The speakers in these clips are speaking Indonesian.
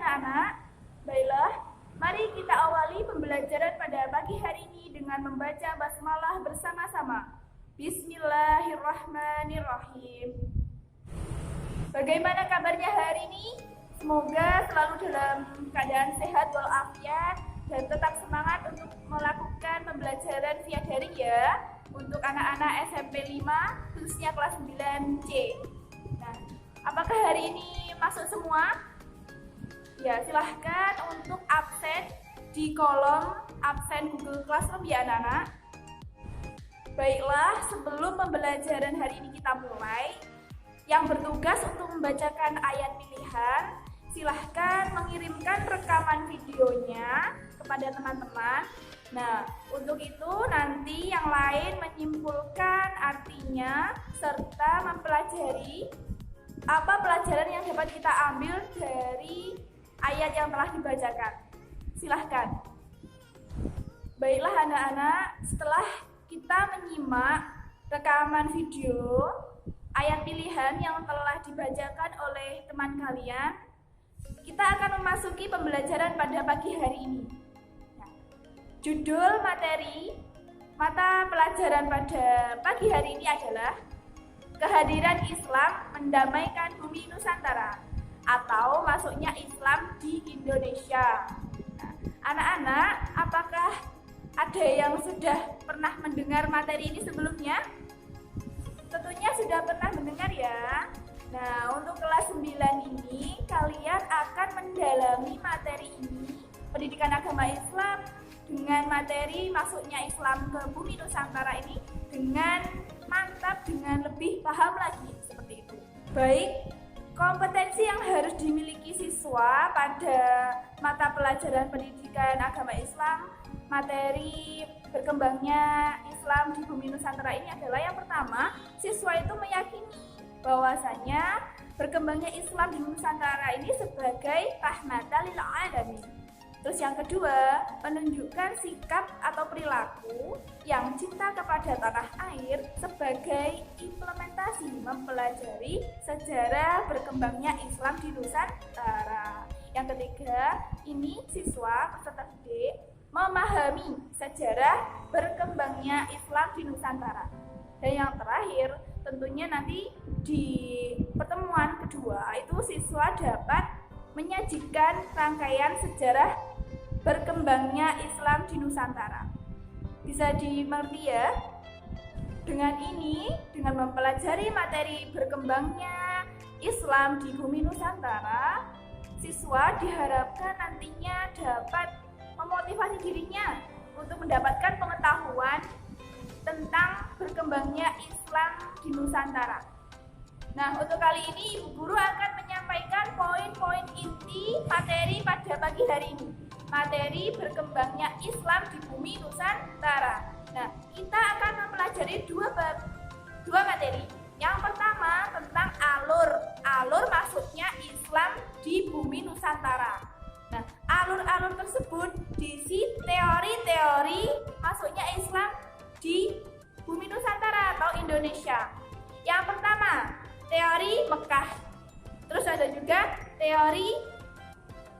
anak-anak. Baiklah, mari kita awali pembelajaran pada pagi hari ini dengan membaca basmalah bersama-sama. Bismillahirrahmanirrahim. Bagaimana kabarnya hari ini? Semoga selalu dalam keadaan sehat walafiat dan tetap semangat untuk melakukan pembelajaran via daring ya, untuk anak-anak SMP 5 khususnya kelas 9C. Nah, apakah hari ini masuk semua? Ya, silahkan untuk absen di kolom absen Google Classroom ya anak-anak. Baiklah, sebelum pembelajaran hari ini kita mulai, yang bertugas untuk membacakan ayat pilihan, silahkan mengirimkan rekaman videonya kepada teman-teman. Nah, untuk itu nanti yang lain menyimpulkan artinya serta mempelajari apa pelajaran yang dapat kita ambil dari ayat yang telah dibacakan. Silahkan. Baiklah anak-anak, setelah kita menyimak rekaman video ayat pilihan yang telah dibacakan oleh teman kalian, kita akan memasuki pembelajaran pada pagi hari ini. Nah, judul materi mata pelajaran pada pagi hari ini adalah Kehadiran Islam Mendamaikan Bumi Nusantara, atau masuknya Islam di Indonesia. Nah, anak-anak, apakah ada yang sudah pernah mendengar materi ini sebelumnya? Tentunya sudah pernah mendengar ya. Nah, untuk kelas 9 ini kalian akan mendalami materi ini, pendidikan agama Islam, dengan materi masuknya Islam ke bumi Nusantara ini dengan mantap, dengan lebih paham lagi, seperti itu. Baik, kompetensi yang harus dimiliki siswa pada mata pelajaran pendidikan agama Islam, materi berkembangnya Islam di bumi Nusantara ini adalah yang pertama, siswa itu meyakini bahwasanya berkembangnya Islam di Nusantara ini sebagai rahmatan lil alamin. Terus yang kedua, menunjukkan sikap atau perilaku yang cinta kepada tanah air sebagai implementasi mempelajari sejarah berkembangnya Islam di Nusantara. Yang ketiga, ini siswa peserta didik memahami sejarah berkembangnya Islam di Nusantara. Dan yang terakhir, tentunya nanti di pertemuan kedua itu siswa dapat menyajikan rangkaian sejarah berkembangnya Islam di Nusantara. Bisa dimengerti ya? Dengan ini, dengan mempelajari materi berkembangnya Islam di bumi Nusantara, siswa diharapkan nantinya dapat memotivasi dirinya untuk mendapatkan pengetahuan tentang berkembangnya Islam di Nusantara. Nah, untuk kali ini Ibu Guru akan menyampaikan poin-poin inti materi pada pagi hari ini. Materi berkembangnya Islam di bumi Nusantara. Nah, kita akan mempelajari dua materi. Yang pertama tentang alur. Alur maksudnya Islam di bumi Nusantara. Nah, alur-alur tersebut diisi teori-teori masuknya Islam di bumi Nusantara atau Indonesia. Yang pertama, teori Mekah. Terus ada juga teori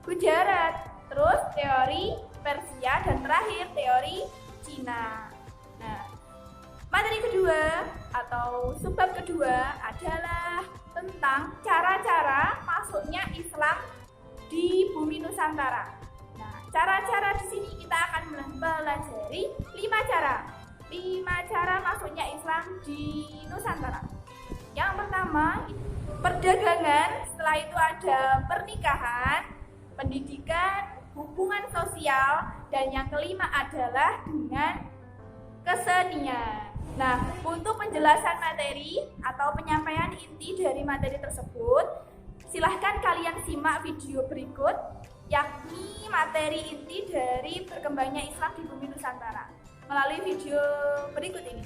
Gujarat, terus teori Persia, dan terakhir teori Cina. Nah, materi kedua atau subbab kedua adalah tentang cara-cara masuknya Islam di bumi Nusantara. Nah, cara-cara di sini kita akan mempelajari 5 cara. 5 cara masuknya Islam di Nusantara. Yang pertama, perdagangan, setelah itu ada pernikahan, pendidikan, hubungan sosial, dan yang kelima adalah dengan kesenian. Nah, untuk penjelasan materi atau penyampaian inti dari materi tersebut, silahkan kalian simak video berikut, yakni materi inti dari berkembangnya Islam di bumi Nusantara melalui video berikut ini.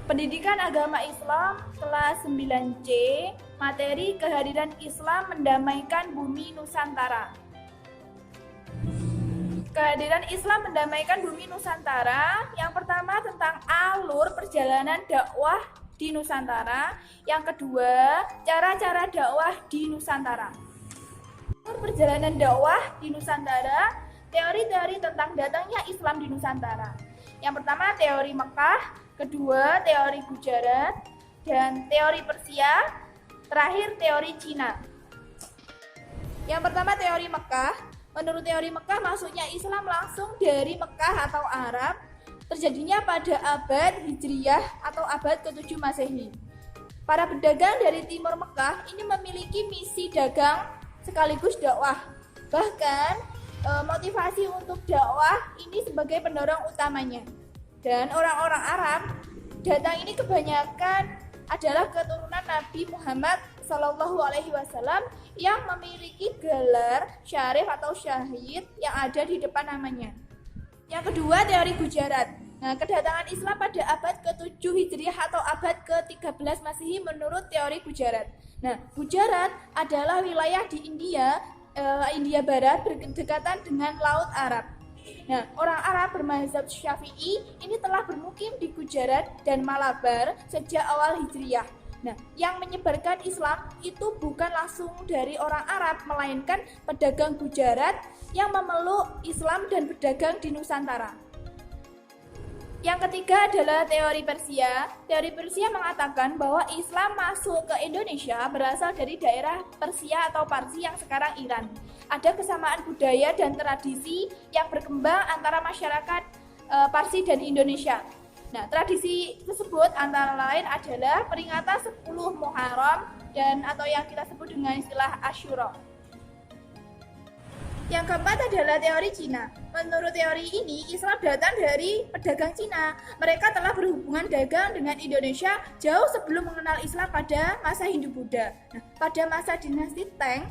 Pendidikan agama Islam kelas 9C, materi kehadiran Islam mendamaikan bumi Nusantara. Kehadiran Islam mendamaikan bumi Nusantara, yang pertama tentang alur perjalanan dakwah di Nusantara. Yang kedua, cara-cara dakwah di Nusantara. Perjalanan dakwah di Nusantara, teori-teori tentang datangnya Islam di Nusantara. Yang pertama, teori Mekah, kedua, teori Gujarat, dan teori Persia, terakhir teori Cina. Yang pertama, teori Mekah. Menurut teori Mekah, masuknya Islam langsung dari Mekah atau Arab, terjadinya pada abad Hijriyah atau abad ke-7 Masehi. Para pedagang dari timur Mekah ini memiliki misi dagang sekaligus dakwah. Bahkan motivasi untuk dakwah ini sebagai pendorong utamanya. Dan orang-orang Arab datang ini kebanyakan adalah keturunan Nabi Muhammad SAW yang memiliki gelar syarif atau syahid yang ada di depan namanya. Yang kedua, teori Gujarat. Nah, kedatangan Islam pada abad ke-7 Hijriah atau abad ke-13 Masehi menurut teori Gujarat. Nah, Gujarat adalah wilayah di India Barat berdekatan dengan Laut Arab. Nah, orang Arab bermazhab Syafi'i ini telah bermukim di Gujarat dan Malabar sejak awal Hijriah. Nah, yang menyebarkan Islam itu bukan langsung dari orang Arab, melainkan pedagang Gujarat yang memeluk Islam dan berdagang di Nusantara. Yang ketiga adalah teori Persia. Teori Persia mengatakan bahwa Islam masuk ke Indonesia berasal dari daerah Persia atau Parsi yang sekarang Iran. Ada kesamaan budaya dan tradisi yang berkembang antara masyarakat Parsi dan Indonesia. Nah, tradisi tersebut antara lain adalah peringatan 10 Muharram dan atau yang kita sebut dengan istilah Asyura. Yang keempat adalah teori Cina. Menurut teori ini, Islam datang dari pedagang Cina. Mereka telah berhubungan dagang dengan Indonesia jauh sebelum mengenal Islam pada masa Hindu-Buddha. Nah, pada masa dinasti Tang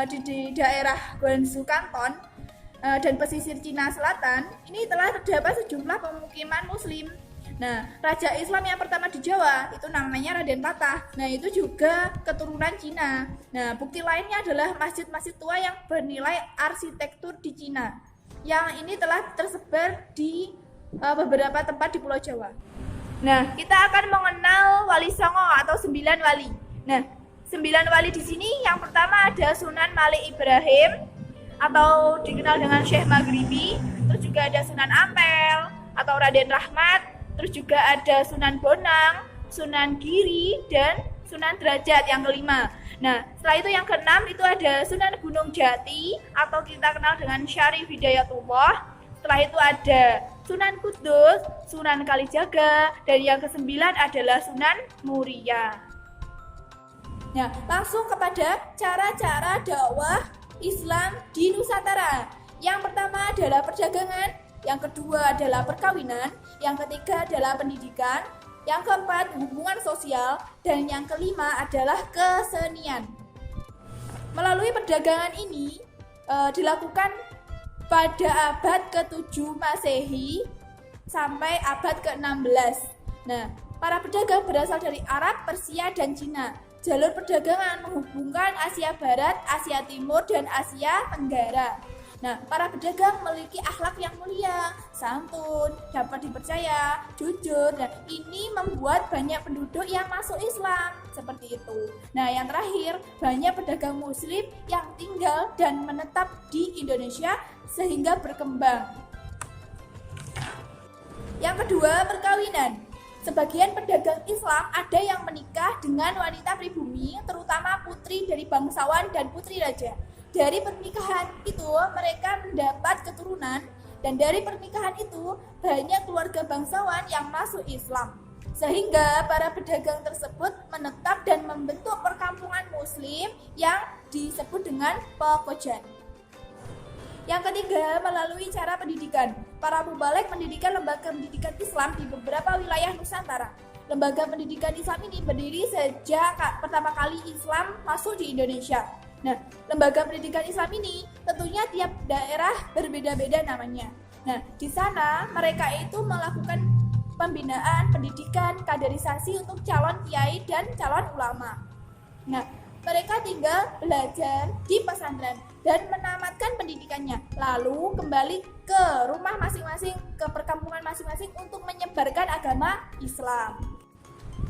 di daerah Guangzhou Kanton dan pesisir Cina Selatan, ini telah terdapat sejumlah pemukiman Muslim. Nah, raja Islam yang pertama di Jawa itu namanya Raden Patah. Nah, itu juga keturunan Cina. Nah, bukti lainnya adalah masjid-masjid tua yang bernilai arsitektur di Cina. Yang ini telah tersebar di beberapa tempat di Pulau Jawa. Nah, kita akan mengenal Wali Songo atau 9 wali. Nah, 9 wali di sini yang pertama ada Sunan Malik Ibrahim atau dikenal dengan Syekh Maghribi, terus juga ada Sunan Ampel atau Raden Rahmat. Terus juga ada Sunan Bonang, Sunan Giri, dan Sunan Derajat yang kelima. Nah, setelah itu yang keenam itu ada Sunan Gunung Jati atau kita kenal dengan Syarif Hidayatullah. Setelah itu ada Sunan Kudus, Sunan Kalijaga, dan yang kesembilan adalah Sunan Muria. Nah, langsung kepada cara-cara dakwah Islam di Nusantara. Yang pertama adalah perdagangan. Yang kedua adalah perkawinan, yang ketiga adalah pendidikan, yang keempat hubungan sosial, dan yang kelima adalah kesenian. Melalui perdagangan ini dilakukan pada abad ke-7 Masehi sampai abad ke-16. Nah, para pedagang berasal dari Arab, Persia, dan Cina. Jalur perdagangan menghubungkan Asia Barat, Asia Timur, dan Asia Tenggara. Nah, para pedagang memiliki akhlak yang mulia, santun, dapat dipercaya, jujur, dan ini membuat banyak penduduk yang masuk Islam, seperti itu. Nah, yang terakhir, banyak pedagang muslim yang tinggal dan menetap di Indonesia sehingga berkembang. Yang kedua, perkawinan. Sebagian pedagang Islam ada yang menikah dengan wanita pribumi, terutama putri dari bangsawan dan putri raja. Dari pernikahan itu mereka mendapat keturunan, dan dari pernikahan itu banyak keluarga bangsawan yang masuk Islam. Sehingga para pedagang tersebut menetap dan membentuk perkampungan muslim yang disebut dengan pekojan. Yang ketiga, melalui cara pendidikan. Para mubalek mendirikan lembaga pendidikan Islam di beberapa wilayah Nusantara. Lembaga pendidikan Islam ini berdiri sejak pertama kali Islam masuk di Indonesia. Nah, lembaga pendidikan Islam ini tentunya tiap daerah berbeda-beda namanya. Nah, di sana mereka itu melakukan pembinaan, pendidikan, kaderisasi untuk calon kiai dan calon ulama. Nah, mereka tinggal belajar di pesantren dan menamatkan pendidikannya, lalu kembali ke rumah masing-masing, ke perkampungan masing-masing untuk menyebarkan agama Islam.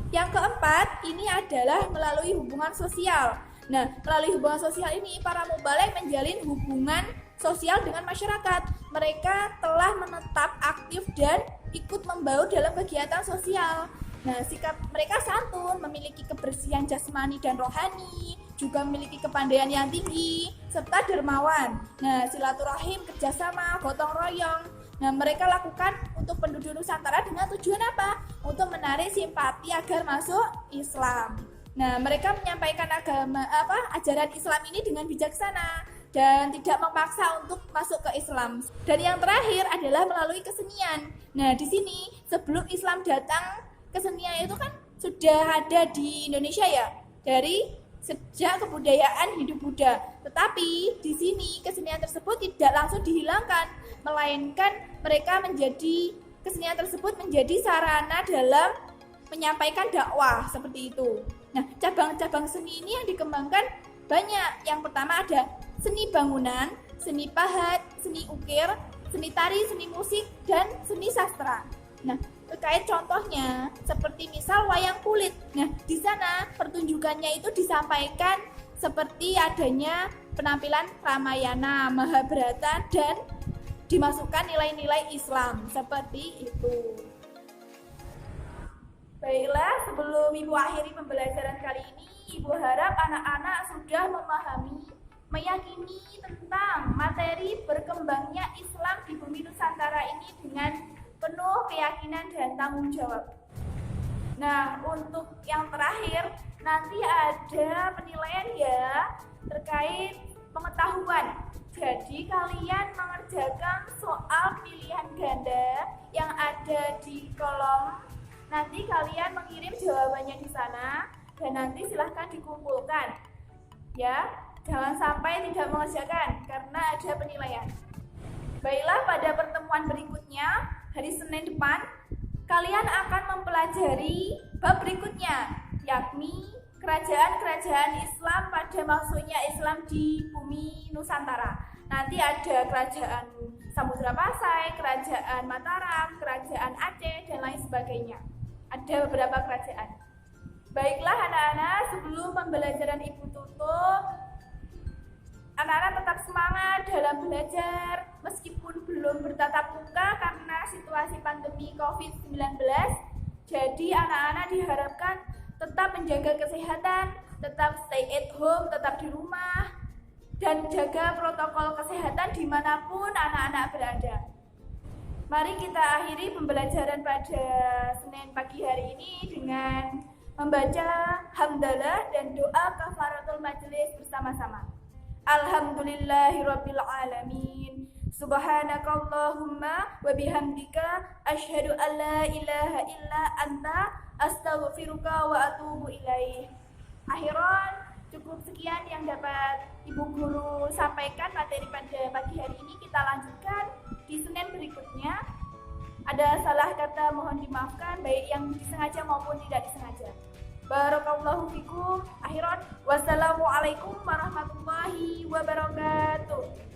Yang keempat, ini adalah melalui hubungan sosial. Nah, melalui hubungan sosial ini, para mubalek menjalin hubungan sosial dengan masyarakat. Mereka telah menetap aktif dan ikut membaur dalam kegiatan sosial. Nah, sikap mereka santun, memiliki kebersihan jasmani dan rohani, juga memiliki kepandaian yang tinggi, serta dermawan. Nah, silaturahim, kerjasama, gotong royong. Nah, mereka lakukan untuk penduduk Nusantara dengan tujuan apa? Untuk menarik simpati agar masuk Islam. Nah, mereka menyampaikan ajaran Islam ini dengan bijaksana dan tidak memaksa untuk masuk ke Islam. Dan yang terakhir adalah melalui kesenian. Nah, di sini sebelum Islam datang, kesenian itu kan sudah ada di Indonesia ya, dari sejak kebudayaan hidup Buddha. Tetapi di sini kesenian tersebut tidak langsung dihilangkan, melainkan kesenian tersebut menjadi sarana dalam menyampaikan dakwah seperti itu. Nah, cabang-cabang seni ini yang dikembangkan banyak. Yang pertama ada seni bangunan, seni pahat, seni ukir, seni tari, seni musik, dan seni sastra. Nah, terkait contohnya seperti misal wayang kulit. Nah, di sana pertunjukannya itu disampaikan seperti adanya penampilan Ramayana, Mahabharata, dan dimasukkan nilai-nilai Islam seperti itu. Baiklah, sebelum Ibu akhiri pembelajaran kali ini, Ibu harap anak-anak sudah memahami, meyakini tentang materi berkembangnya Islam di bumi Nusantara ini dengan penuh keyakinan dan tanggung jawab. Nah, untuk yang terakhir, nanti ada penilaian ya terkait pengetahuan. Jadi kalian mengerjakan soal pilihan ganda yang ada di kolom. Nanti kalian mengirim jawabannya di sana dan nanti silahkan dikumpulkan. Ya, jangan sampai tidak mengerjakan karena ada penilaian. Baiklah, pada pertemuan berikutnya, hari Senin depan, kalian akan mempelajari bab berikutnya, yakni kerajaan-kerajaan Islam pada maksudnya Islam di bumi Nusantara. Nanti ada kerajaan Samudra Pasai, kerajaan Mataram, kerajaan Aceh, dan lain sebagainya. Ada beberapa kerajaan. Baiklah anak-anak, sebelum pembelajaran Ibu tutup, anak-anak tetap semangat dalam belajar meskipun belum bertatap muka karena situasi pandemi COVID-19. Jadi anak-anak diharapkan tetap menjaga kesehatan, tetap stay at home, tetap di rumah, dan jaga protokol kesehatan dimanapun anak-anak berada. Mari kita akhiri pembelajaran pada Senin pagi hari ini dengan membaca hamdalah dan doa kafaratul majelis bersama-sama. Alhamdulillahirabbil alamin. Subhanakallahumma wa bihamdika asyhadu an la ilaha illa anta astaghfiruka wa atubu ilaih. Akhiran, cukup sekian yang dapat Ibu Guru sampaikan materi pada pagi hari ini. Kita lanjutkan di Senin berikutnya. Ada salah kata mohon dimaafkan, baik yang disengaja maupun tidak disengaja. Barakallahu fikum. Akhiran, wassalamualaikum warahmatullahi wabarakatuh.